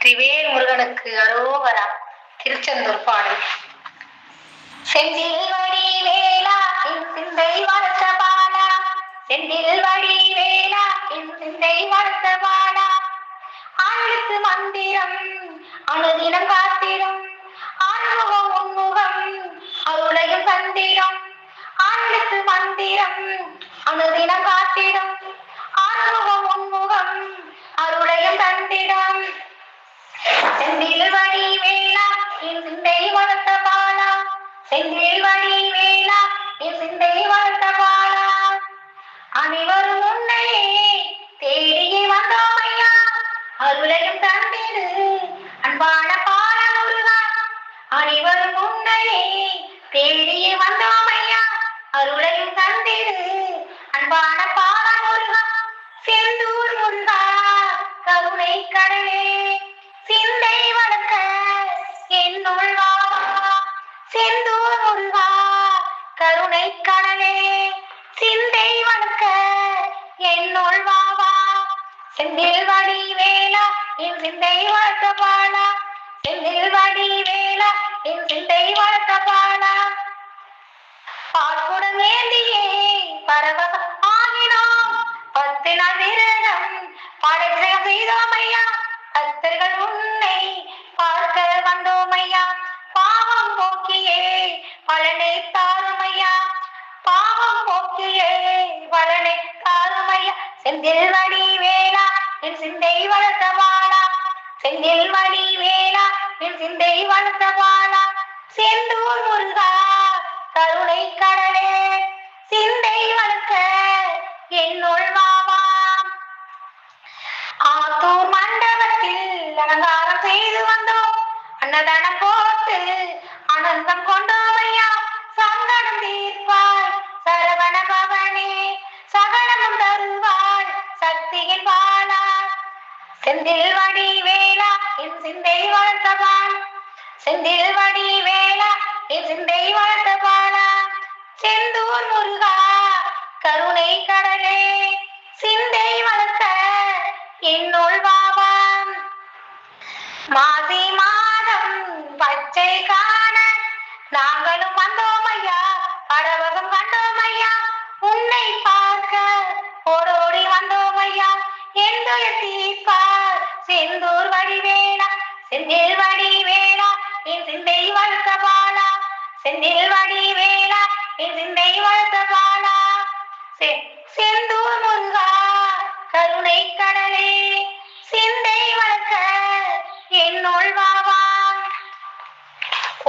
திரிவேல் முருகனுக்கு அரோகரா. திருச்செந்தூர் பாடல். செந்தில் வடி வேளா என் சிந்தை வளர்த்த பாலா, செந்தில் வடி வேளா என் சிந்தை வளர்த்த பாலா, ஆளுக்கு மந்திரம் அனுதினம் காத்திடும், ஆறுமுகம் உன்முகம் அருளையும் தந்திடும், ஆளுக்கு மந்திரம் அனுதினம் காத்திடும், ஆறுமுகம் உன்முகம் அருளையும் தந்திடும். செந்தில் வடி வேளா என் சிந்தை வளர்த்த பாலா, செந்தில் வடி வேளா என் சிந்தை வளர்த்த பாலா, அனைவரும் உன்னையே தேடியே வந்தோம் ஐயா, அருளையும் தந்திடு அன்பான பால முருகா, அனைவரும் உன்னையே தேடியே வந்தோம் ஐயா, அருளையும் தந்திடு அன்பான பால முருகா. செந்தூர் முருகா கருணை கடலே, சிந்தை வளர்க்க என்னுள் வா, செந்தூர் முருகா கருணை கடலே, சிந்தை வளர்க்க என்னுள் வா. செந்தில் வடி வேளா என் சிந்தை வளர்த்த பாலா, செந்தில் வடி வேளா என் சிந்தை வளர்த்த பாலா, பால்குடம் ஏந்தியே பரவசம் ஆகினோம், 10 நாள் விரதம் பாடகம் செய்தோம் ஐயா, பக்தர்கள் உன்னை பார்க்க வந்தோம் ஐயா, பாவம் போக்கியே பலனை தாரும் ஐயா, பாவம் போக்கியே பலனை தாரும் ஐயா. செந்தில் வடி வேளா என் சிந்தை வளர்த்த பாலா, செந்தில் வடி வேளா என் சிந்தை வளர்த்த பாலா, செந்தூர் முருகா கருணை கடலே, சிந்தை வளர்க்க என்னுள் வா. ஆத்தூர் மண்டபத்தில் அலங்காரம் செய்து வந்தோம், அன்னதானம் போட்டு ஆனந்தம் கொண்டோம் ஐயா, சங்கடம் தீர்ப்பாய் சரவண பவனே, சகலமும் தருவாய் சக்தியின் பாலா. செந்தில் வடி வேளா என் சிந்தை வளர்த்த பாலா, செந்தில் வடி வேளா என் சிந்தை வளர்த்த பாலா, செந்தூர் முருகா கருணை கடலே, சிந்தை வளர்க்க என்னுள் வா. மாசி மாதம் பச்சை காண நாங்களும் வந்தோம் ஐயா, பரவசம் கண்டோம் ஐயா, உன்னை பார்க்க ஓடோடி வந்தோம் ஐயா, எந்த தீர்ப்பார் செந்தூர் வடி வேளா, செந்தில் வடி வேளா என் சிந்தை வளர்த்த பாலா, செந்தில் வடி வேளா என் சிந்தை வளர்த்த பாலா, செந்தூர் முருகா கருணை கடலே, சிந்தை வளர்க்க என்னுள் வா.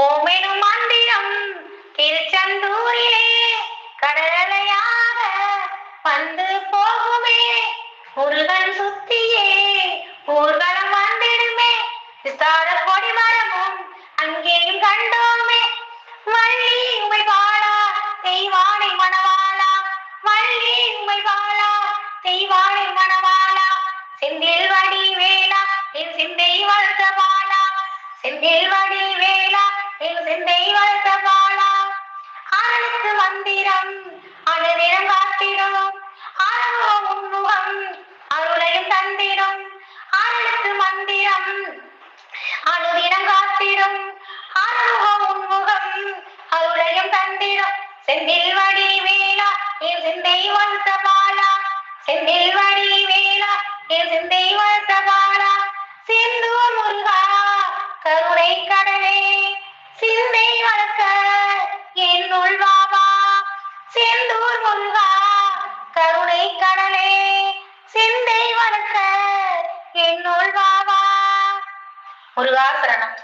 ஓமெனும் மந்திரம் திருச்செந்தூரிலே கடலையாக வந்து போகுமே, முருகன் சுத்தியே ஊர்வலம் வந்திடுமே, விஸ்தார கொடி மரமும் அங்கேயும் கண்டோமே, வள்ளி உமை பாலா தெய்வானை மணவாளா, வள்ளி உமை பாலா தெய்வானை மணவாளா, செந்தில் வடி வேளா என் சிந்தை வளர்த்த பாலா, செந்தில் வடி வேளா என் சிந்தை வளர்த்த பாலா, ஆளுக்கு மந்திரம் அனுதினம் காத்திடும், ஆறுமுகம் உன்முகம் அருளையும் தந்திடும், ஆளுக்கு மந்திரம் அனுதினம் காத்திடும், ஆறுமுகம் உன்முகம் அருளையும் தந்திடும். செந்தில் வடி வேளா என் சிந்தை வளர்த்த பாலா, செந்தில் வடி வேளா என் சிந்தை வளர்த்த பாலா, செந்தூர் முருகா கருணை கடலே, சிந்தை வளர்க்க என்னுள் வா. செந்தூர் முருகா கருணை கடலே, சிந்தை வளர்க்க என்னுள் வா. முருகா சரணம்.